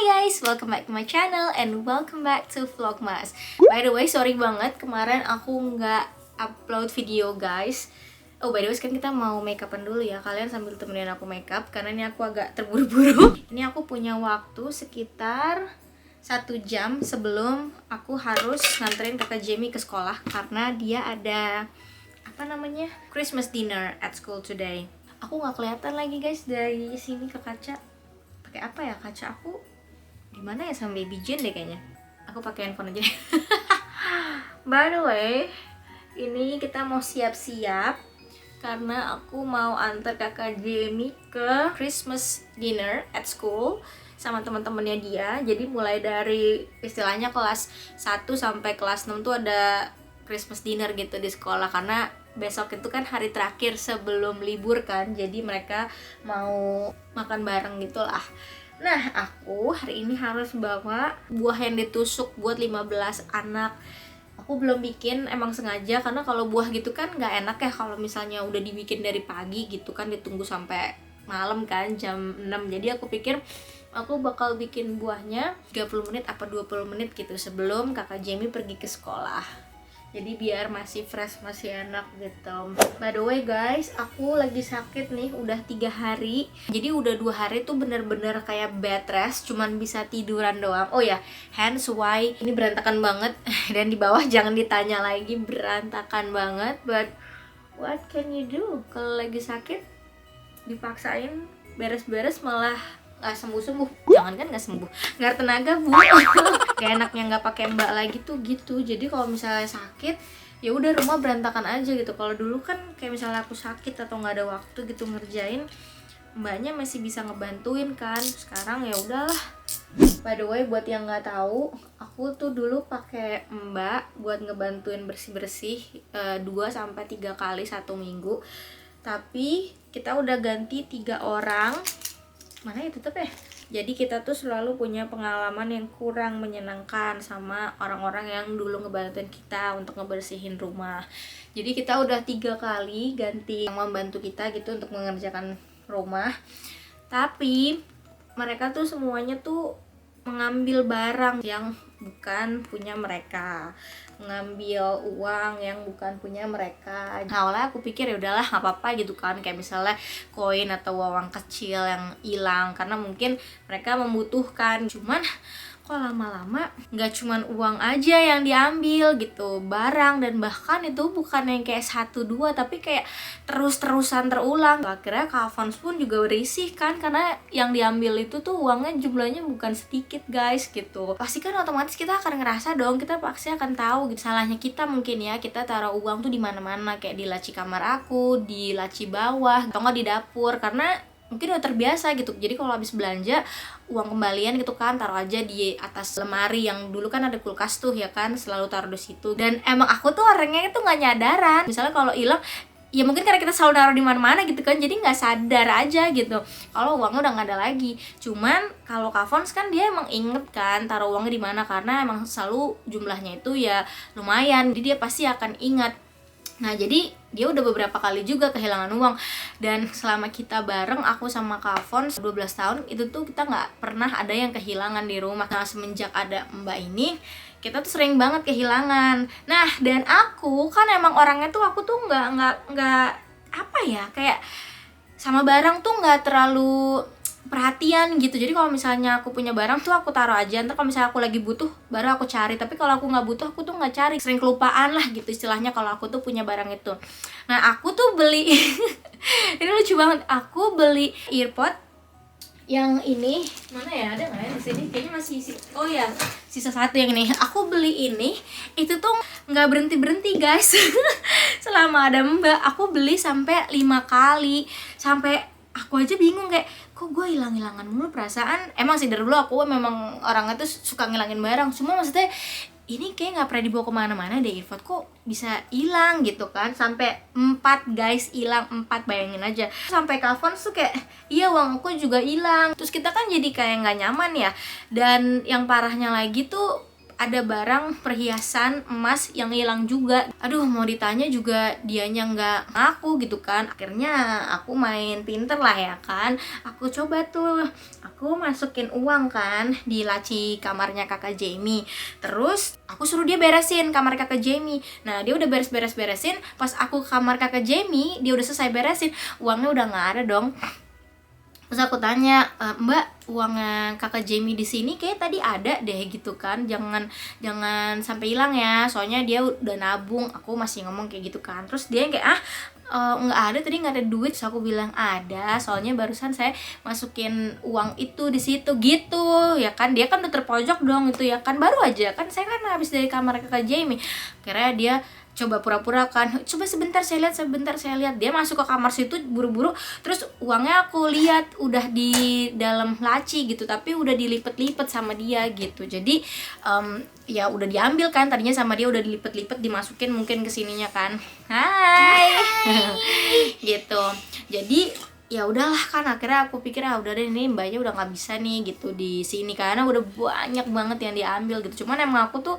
guys, welcome back to my channel and welcome back to Vlogmas. By the way, sorry banget kemarin aku nggak upload video guys. Oh by the way, sekarang kita mau makeupan dulu ya. Kalian sambil temenin aku makeup karena ini aku agak terburu-buru. Ini aku punya waktu sekitar 1 jam sebelum aku harus nganterin kakak Jamie ke sekolah karena dia ada Christmas dinner at school today. Aku nggak kelihatan lagi guys dari sini ke kaca. Pakai apa ya kaca aku? Gimana ya sama Baby Jane deh kayaknya. Aku pakai handphone aja. By the way, ini kita mau siap-siap karena aku mau antar kakak Jamie ke Christmas dinner at school sama teman-temannya dia. Jadi mulai dari istilahnya kelas 1 sampai kelas 6 tuh ada Christmas dinner gitu di sekolah karena besok itu kan hari terakhir sebelum libur kan. Jadi mereka mau makan bareng gitu lah. Nah, aku hari ini harus bawa buah yang ditusuk buat 15 anak. Aku belum bikin emang sengaja karena kalau buah gitu kan nggak enak ya kalau misalnya udah dibikin dari pagi gitu kan ditunggu sampai malam kan jam 6. Jadi aku pikir aku bakal bikin buahnya 30 menit apa 20 menit gitu sebelum kakak Jamie pergi ke sekolah. Jadi biar masih fresh, masih enak gitu. By the way guys, aku lagi sakit nih udah 3 hari. Jadi udah 2 hari tuh bener-bener kayak bed rest, cuman bisa tiduran doang. Oh ya, hence why ini berantakan banget. Dan di bawah jangan ditanya lagi, berantakan banget. But what can you do? Kalau lagi sakit dipaksain beres-beres malah nggak sembuh-sembuh. Jangan kan nggak sembuh, nggak tenaga bu. Kayak enaknya nggak pakai mbak lagi tuh gitu. Jadi kalau misalnya sakit ya udah rumah berantakan aja gitu. Kalau dulu kan kayak misalnya aku sakit atau nggak ada waktu gitu ngerjain, mbaknya masih bisa ngebantuin kan. Sekarang ya udahlah. By the way, buat yang nggak tahu, aku tuh dulu pakai mbak buat ngebantuin bersih-bersih 2-3 kali 1 minggu. Tapi kita udah ganti 3 orang. Mana ya tutup ya? Jadi kita tuh selalu punya pengalaman yang kurang menyenangkan sama orang-orang yang dulu ngebantuin kita untuk ngebersihin rumah. Jadi kita udah 3 kali ganti yang membantu kita gitu untuk mengerjakan rumah. Tapi mereka tuh semuanya tuh mengambil barang yang bukan punya mereka, mengambil uang yang bukan punya mereka. Nah, awalnya aku pikir ya udahlah nggak apa-apa gitu kan, kayak misalnya koin atau uang kecil yang hilang karena mungkin mereka membutuhkan. Cuman kok lama-lama nggak cuman uang aja yang diambil gitu, barang, dan bahkan itu bukan yang kayak 1-2 tapi kayak terus-terusan terulang. Akhirnya Kak Fons pun juga risih kan karena yang diambil itu tuh uangnya jumlahnya bukan sedikit guys gitu. Pasti kan otomatis kita akan ngerasa dong, kita pasti akan tahu gitu. Salahnya kita mungkin ya, kita taruh uang tuh di mana-mana, kayak di laci kamar aku, di laci bawah, atau nggak di dapur karena mungkin udah terbiasa gitu. Jadi kalau habis belanja uang kembalian gitu kan taruh aja di atas lemari yang dulu kan ada kulkas tuh ya kan, selalu taruh di situ. Dan emang aku tuh orangnya itu nggak nyadaran. Misalnya kalau hilang ya mungkin karena kita selalu naruh di mana-mana gitu kan, jadi nggak sadar aja gitu kalau uangnya udah nggak ada lagi. Cuman kalau Kak Fons kan dia emang inget kan taruh uangnya di mana karena emang selalu jumlahnya itu ya lumayan, jadi dia pasti akan ingat. Nah jadi dia udah beberapa kali juga kehilangan uang. Dan selama kita bareng, aku sama Kak Fons 12 tahun, itu tuh kita nggak pernah ada yang kehilangan di rumah. Nah semenjak ada mbak ini, kita tuh sering banget kehilangan. Nah dan aku kan emang orangnya tuh, aku tuh nggak apa ya, kayak sama barang tuh nggak terlalu perhatian gitu. Jadi kalau misalnya aku punya barang tuh aku taruh aja, ntar kalau misalnya aku lagi butuh baru aku cari. Tapi kalau aku nggak butuh aku tuh nggak cari, sering kelupaan lah gitu istilahnya kalau aku tuh punya barang itu. Nah aku tuh beli ini lucu banget, aku beli earpod yang ini, mana ya, ada nggak ya di sini? Kayaknya masih oh ya, sisa 1 yang ini. Aku beli ini, itu tuh nggak berhenti guys. Selama ada mbak, aku beli sampai 5 kali, sampai aku aja bingung kayak kok gue hilang-hilangan mulu. Perasaan emang sih dari dulu aku memang orangnya tuh suka ngilangin barang, cuma maksudnya ini kayak nggak pernah dibawa kemana-mana deh earphone, kok bisa hilang gitu kan. Sampai 4 guys hilang, 4, bayangin aja. Sampai Kak Fons tuh kayak iya uang aku juga hilang. Terus kita kan jadi kayak nggak nyaman ya. Dan yang parahnya lagi tuh ada barang perhiasan emas yang hilang juga. Aduh, mau ditanya juga dianya nggak ngaku gitu kan. Akhirnya aku main pinter lah ya kan. Aku coba tuh, aku masukin uang kan di laci kamarnya kakak Jamie. Terus aku suruh dia beresin kamar kakak Jamie. Nah, dia udah beresin. Pas aku ke kamar kakak Jamie, dia udah selesai beresin, uangnya udah nggak ada dong. Terus aku tanya, Mbak, uangnya kakak Jamie di sini kayak tadi ada deh gitu kan, jangan sampai hilang ya, soalnya dia udah nabung. Aku masih ngomong kayak gitu kan. Terus dia kayak nggak ada, tadi nggak ada duit. Terus aku bilang ada, soalnya barusan saya masukin uang itu di situ gitu ya kan. Dia kan udah terpojok dong itu ya kan, baru aja kan saya kan habis dari kamar kakak Jamie. Akhirnya dia coba pura-pura kan, coba sebentar saya lihat. Dia masuk ke kamar situ buru-buru, terus uangnya aku lihat udah di dalam laci gitu, tapi udah dilipet-lipet sama dia gitu. Jadi ya udah diambil kan, tadinya sama dia udah dilipet-lipet, dimasukin mungkin ke sininya kan. Hai. Gitu. Jadi ya udahlah kan, akhirnya aku pikir udah deh, ini mbaknya udah nggak bisa nih gitu di sini karena udah banyak banget yang diambil gitu. Cuman emang aku tuh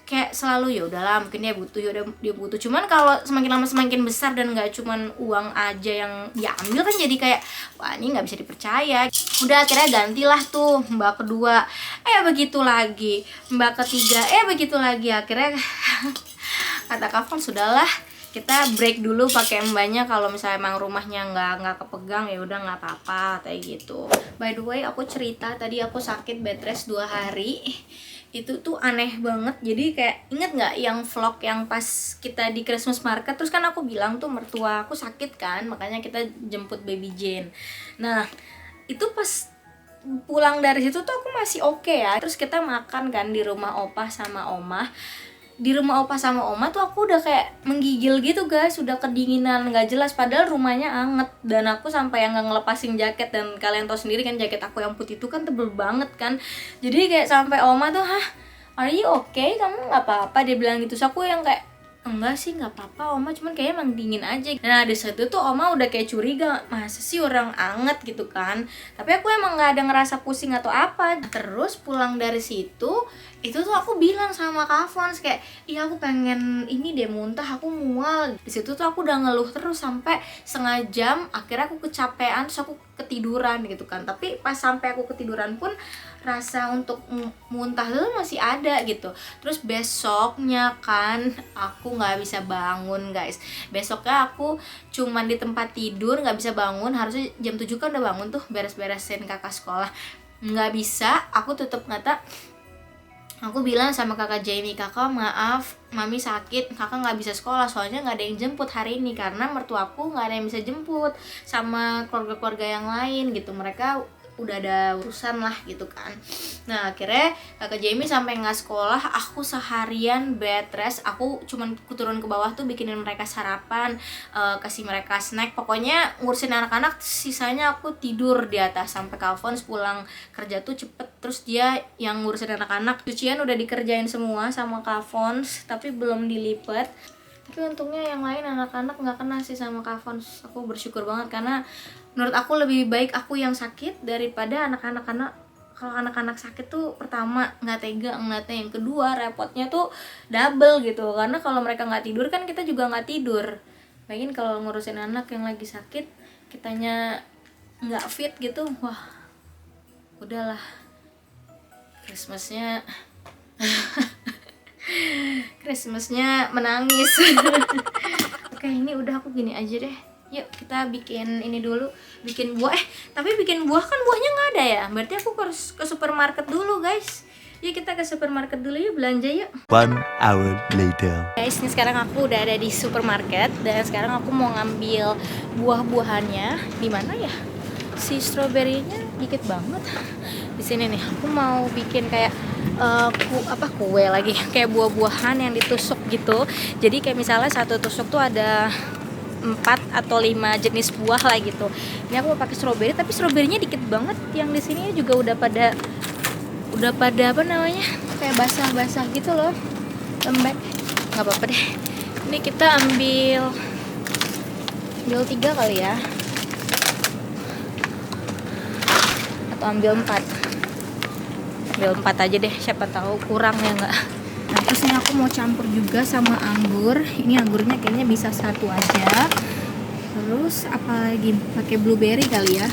kayak selalu ya udahlah, mungkin dia butuh. Cuman kalau semakin lama semakin besar dan nggak cuman uang aja yang diambil kan, jadi kayak wah ini nggak bisa dipercaya. Udah akhirnya gantilah tuh mbak kedua, begitu lagi, mbak ketiga, begitu lagi. Akhirnya kata Kavon, sudahlah kita break dulu pakai mbaknya, kalau misalnya emang rumahnya nggak kepegang ya udah nggak apa-apa kayak gitu. By the way, aku cerita tadi aku sakit bed rest 2 hari. Itu tuh aneh banget. Jadi kayak inget nggak yang vlog yang pas kita di Christmas market, terus kan aku bilang tuh mertua aku sakit kan, makanya kita jemput baby Jane. Nah itu pas pulang dari situ tuh aku masih oke ya. Terus kita makan kan di rumah opa sama oma. Di rumah opa sama oma tuh aku udah kayak menggigil gitu guys, udah kedinginan nggak jelas, padahal rumahnya anget. Dan aku sampai yang nggak ngelepasin jaket, dan kalian tahu sendiri kan jaket aku yang putih itu kan tebel banget kan. Jadi kayak sampai oma tuh, are you okay, kamu nggak apa-apa, dia bilang gitu. So aku yang kayak enggak sih, nggak apa-apa oma, cuman kayaknya emang dingin aja. Nah di situ tuh oma udah kayak curiga, masa sih orang anget gitu kan. Tapi aku emang nggak ada ngerasa pusing atau apa. Terus pulang dari situ, itu tuh aku bilang sama Kavon kayak, iya aku pengen ini deh, muntah, aku mual. Di situ tuh aku udah ngeluh terus sampai setengah jam. Akhirnya aku kecapean, terus aku ketiduran gitu kan. Tapi pas sampai aku ketiduran pun rasa untuk muntah itu masih ada gitu. Terus besoknya kan aku nggak bisa bangun guys. Besoknya aku cuman di tempat tidur, nggak bisa bangun. Harusnya jam 7 kan udah bangun tuh, beres-beresin kakak sekolah. Nggak bisa, aku tutup mata. Aku bilang sama kakak Jamie, kakak maaf, mami sakit, kakak nggak bisa sekolah soalnya nggak ada yang jemput hari ini, karena mertuaku nggak ada yang bisa jemput sama keluarga-keluarga yang lain gitu, mereka udah ada urusan lah gitu kan. Nah akhirnya kakak Jamie sampai nggak sekolah, aku seharian bed rest. Aku cuman turun ke bawah tuh bikinin mereka sarapan, kasih mereka snack, pokoknya ngurusin anak-anak. Sisanya aku tidur di atas sampai Kavon pulang kerja tuh cepet. Terus dia yang ngurusin anak-anak, cucian udah dikerjain semua sama Kavon, tapi belum dilipet. Tapi untungnya yang lain anak-anak nggak kena sih sama Kavon. Aku bersyukur banget karena menurut aku lebih baik aku yang sakit daripada anak-anak. Karena kalau anak-anak sakit tuh pertama nggak tega ngeliatnya, yang kedua repotnya tuh double gitu. Karena kalau mereka nggak tidur kan kita juga nggak tidur. Bayangin kalau ngurusin anak yang lagi sakit, kitanya nggak fit gitu, wah udahlah Christmasnya menangis. Oke, ini udah, aku gini aja deh. Yuk kita bikin ini dulu, bikin buah. Tapi bikin buah kan buahnya nggak ada ya, berarti aku harus ke supermarket dulu guys. Yuk kita ke supermarket dulu yuk, belanja yuk. 1 hour later. Guys, ini sekarang aku udah ada di supermarket dan sekarang aku mau ngambil buah-buahannya. Di mana ya? Si stroberinya dikit banget. Di sini nih, aku mau bikin kayak kue lagi, kayak buah-buahan yang ditusuk gitu. Jadi kayak misalnya satu tusuk tuh ada 4 atau 5 jenis buah lah gitu. Ini aku mau pakai stroberi, tapi stroberinya dikit banget. Yang di sini juga udah pada apa namanya, kayak basah-basah gitu loh, lembek. Nggak apa-apa deh. Ini kita ambil 3 kali ya, atau ambil 4. ambil 4 aja deh, siapa tahu kurang ya nggak. Nah terus ini aku mau campur juga sama anggur. Ini anggurnya kayaknya bisa 1 aja. Terus apa lagi, pakai blueberry kali ya.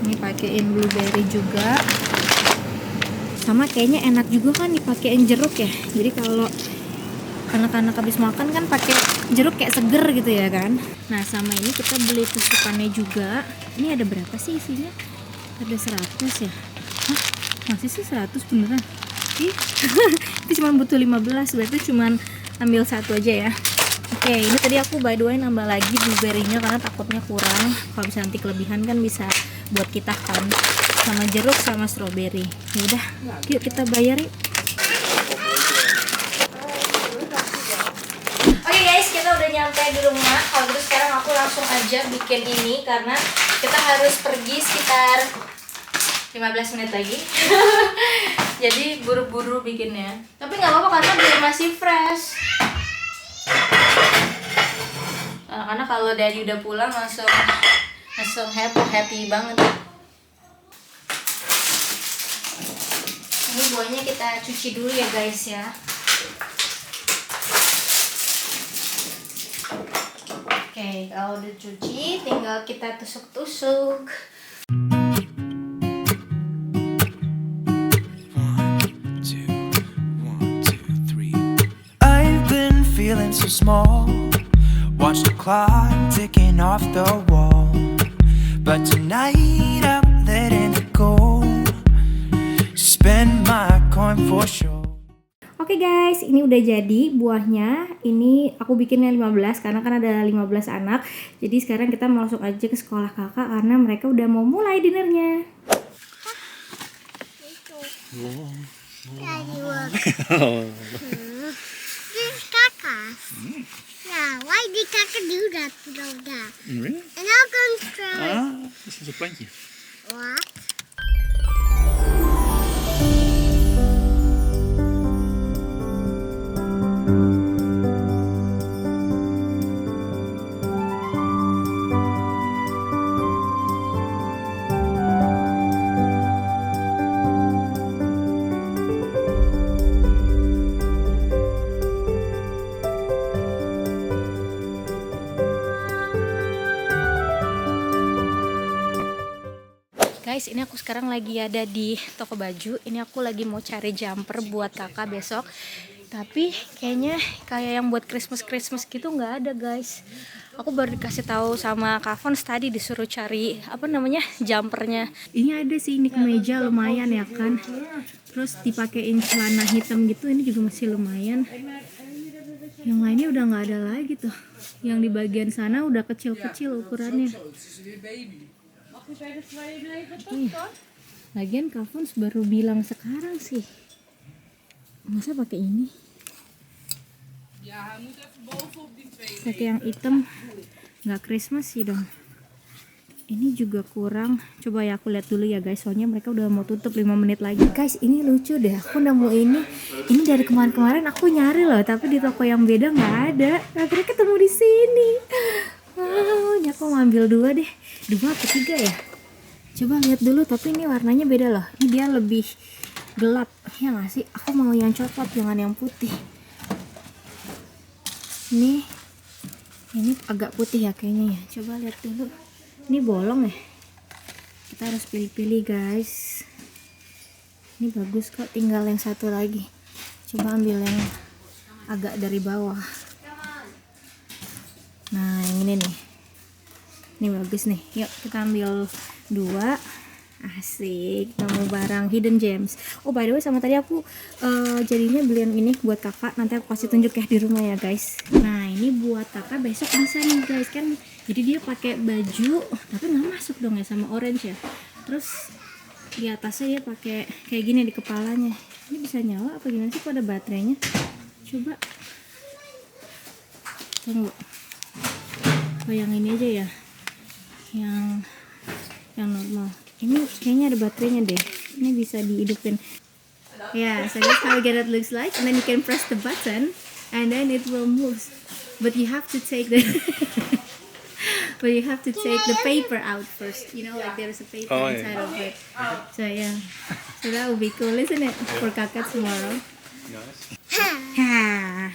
Ini pakein blueberry juga. Sama kayaknya enak juga kan dipakein jeruk ya. Jadi kalau anak-anak habis makan kan pakai jeruk kayak seger gitu ya kan. Nah sama ini kita beli tusukannya juga. Ini ada berapa sih isinya? Ada 100 ya. Hah? Masih sih 100 beneran? Ih, itu cuma butuh 15, berarti cuma ambil 1 aja ya. Oke, ini tadi aku by the way nambah lagi blueberry-nya karena takutnya kurang. Kalau bisa nanti kelebihan kan bisa buat kita kan. Sama jeruk sama strawberry. Ya udah, yuk kita bayar yuk. Oke guys, kita udah nyampe di rumah. Kalau gitu sekarang aku langsung aja bikin ini karena kita harus pergi sekitar 15 menit lagi. Jadi buru-buru bikinnya. Tapi nggak apa-apa karena biar masih fresh. Karena kalau Daddy udah pulang langsung happy banget. Ini buahnya kita cuci dulu ya guys ya. Oke, kalau udah cuci tinggal kita tusuk-tusuk. I've been feeling so small. Watch the clock ticking off the wall. But tonight I'm letting it go. Spend my coin for sure. Oke guys, ini udah jadi buahnya. Ini aku bikinnya 15 karena kan ada 15 anak. Jadi sekarang kita mau langsung aja ke sekolah kakak karena mereka udah mau mulai dinernya. This kakak. Yeah, why did kakak do that? Really? And how come try? This is a plankie. What? Guys, ini aku sekarang lagi ada di toko baju. Ini aku lagi mau cari jumper buat kakak besok. Tapi kayaknya kayak yang buat Christmas gitu nggak ada guys. Aku baru dikasih tahu sama Kak Fons tadi disuruh cari apa namanya jumpernya. Ini ada sih, ini kemeja lumayan ya kan. Terus dipakein celana hitam gitu, ini juga masih lumayan. Yang lainnya udah nggak ada lagi tuh. Yang di bagian sana udah kecil-kecil ukurannya. Lagian Kak Fons baru bilang sekarang sih. Masa pakai ini? Pakai yang hitam nggak Christmas sih dong. Ini juga kurang. Coba ya aku lihat dulu ya guys. Soalnya mereka udah mau tutup 5 menit lagi. Guys, ini lucu deh. Aku nemu ini. Ini dari kemarin-kemarin aku nyari loh. Tapi di toko yang beda nggak ada. Akhirnya ketemu di sini. Wow, ini aku ngambil 2 deh. 2 atau 3 ya? Coba lihat dulu. Tapi ini warnanya beda loh. Ini dia lebih gelap. Ya nggak sih? Aku mau yang coklat, jangan yang putih. Ini agak putih ya kayaknya ya. Coba lihat dulu. Ini bolong ya. Kita harus pilih-pilih guys. Ini bagus kok. Tinggal yang satu lagi. Coba ambil yang agak dari bawah. Nah yang ini nih. Ini bagus nih. Yuk kita ambil 2. Asik, nemu barang hidden gems. Oh by the way, sama tadi aku jadinya beliin ini buat kakak. Nanti aku kasih tunjuk ya di rumah ya guys. Nah ini buat kakak besok bisa nih guys kan. Jadi dia pakai baju tapi nggak masuk dong ya sama orange ya. Terus di atasnya dia pakai kayak gini di kepalanya. Ini bisa nyala apa gimana sih? Kok ada baterainya? Coba tunggu. Oh yang ini aja ya. Yang normal. Ini kayaknya ada baterainya deh. Ini bisa dihidupin. Yeah, so that's how it looks like. And then you can press the button, and then it will move. But you have to take the paper out first. You know, like there's a paper inside of it. So yeah. So that would be cool, isn't it? For kakak tomorrow. Nice. Ha.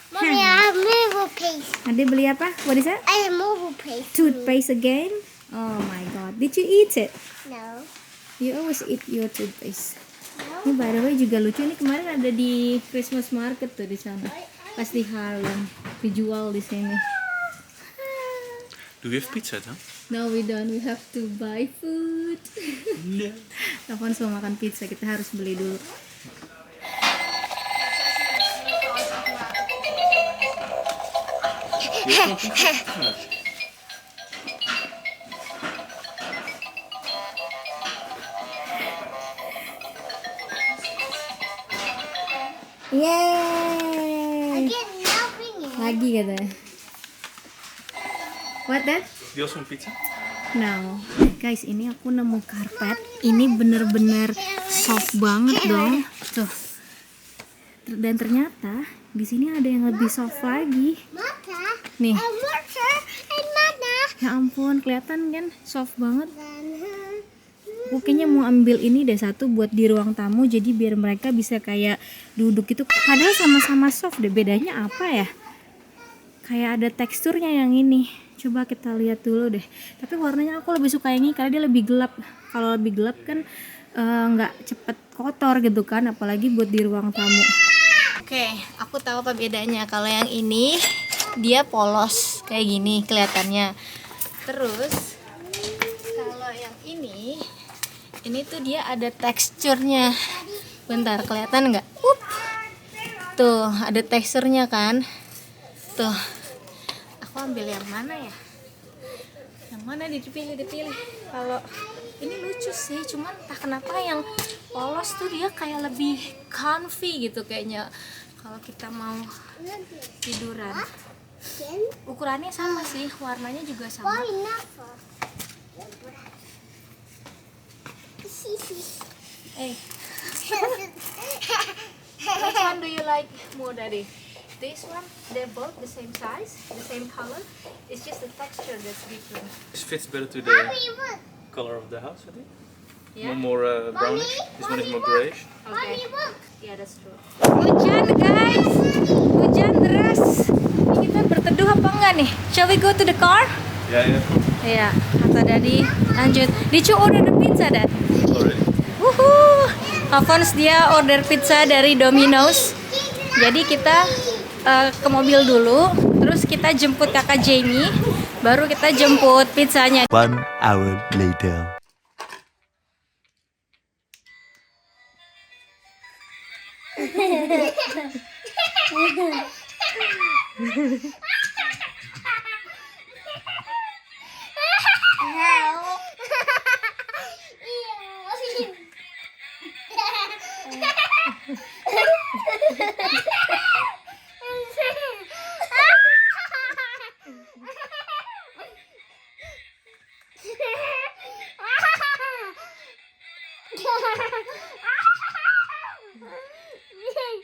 Mommy, I have mobile paste. Ade beli apa? What is that? I have mobile paste. Toothpaste again? Oh my god. Did you eat it? No. You always eat your toothpaste. Ini by the way juga lucu, ini kemarin ada di Christmas market tuh di sana. Pas di Harlem dijual di sini. Do we have pizza then? No, we don't. We have to buy food. No. Kapan mau makan pizza, kita harus beli dulu. Yeay. Get nothing in. Lagi katanya. What that? Do you also want pizza? No. Guys, ini aku nemu karpet. Ini bener-bener soft banget dong. Tuh. Dan ternyata di sini ada yang lebih soft lagi. Mata. Nih. And water. And mana. Ya ampun, kelihatan kan soft banget. Aku kayaknya mau ambil ini deh satu buat di ruang tamu, jadi biar mereka bisa kayak duduk itu. Padahal sama-sama soft deh, bedanya apa ya? Kayak ada teksturnya yang ini. Coba kita lihat dulu deh. Tapi warnanya aku lebih suka yang ini karena dia lebih gelap. Kalau lebih gelap kan nggak cepet kotor gitu kan, apalagi buat di ruang tamu. Oke, aku tahu apa bedanya. Kalau yang ini dia polos kayak gini kelihatannya. Terus kalau yang ini tuh dia ada teksturnya. Bentar, kelihatan nggak? Tuh, ada teksturnya kan? Tuh. Aku ambil yang mana ya? Yang mana dipilih? Kalau ini lucu sih, cuman entah kenapa yang polos tuh dia kayak lebih comfy gitu kayaknya. Kalau kita mau tiduran. Ukurannya sama sih, warnanya juga sama. Why not? Eh, which one do you like more, Daddy? This one, they're both the same size, the same color. It's just the texture that's different. This fits better to Mommy, the look. color of the house, I think. Yeah. One more brownish. This one is more grayish. Mommy, look. Yeah, that's true. Hujan guys, hujan deras. Ini kita berteduh apa enggak nih? Shall we go to the car? Yeah. Iya, kata Daddy. Lanjut. Did you order the pizza, Dad? Already. Wuhu. Alphonse dia order pizza dari Domino's. Jadi kita ke mobil dulu, terus kita jemput kakak Jamie, baru kita jemput pizzanya. 1 hour later.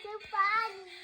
So funny.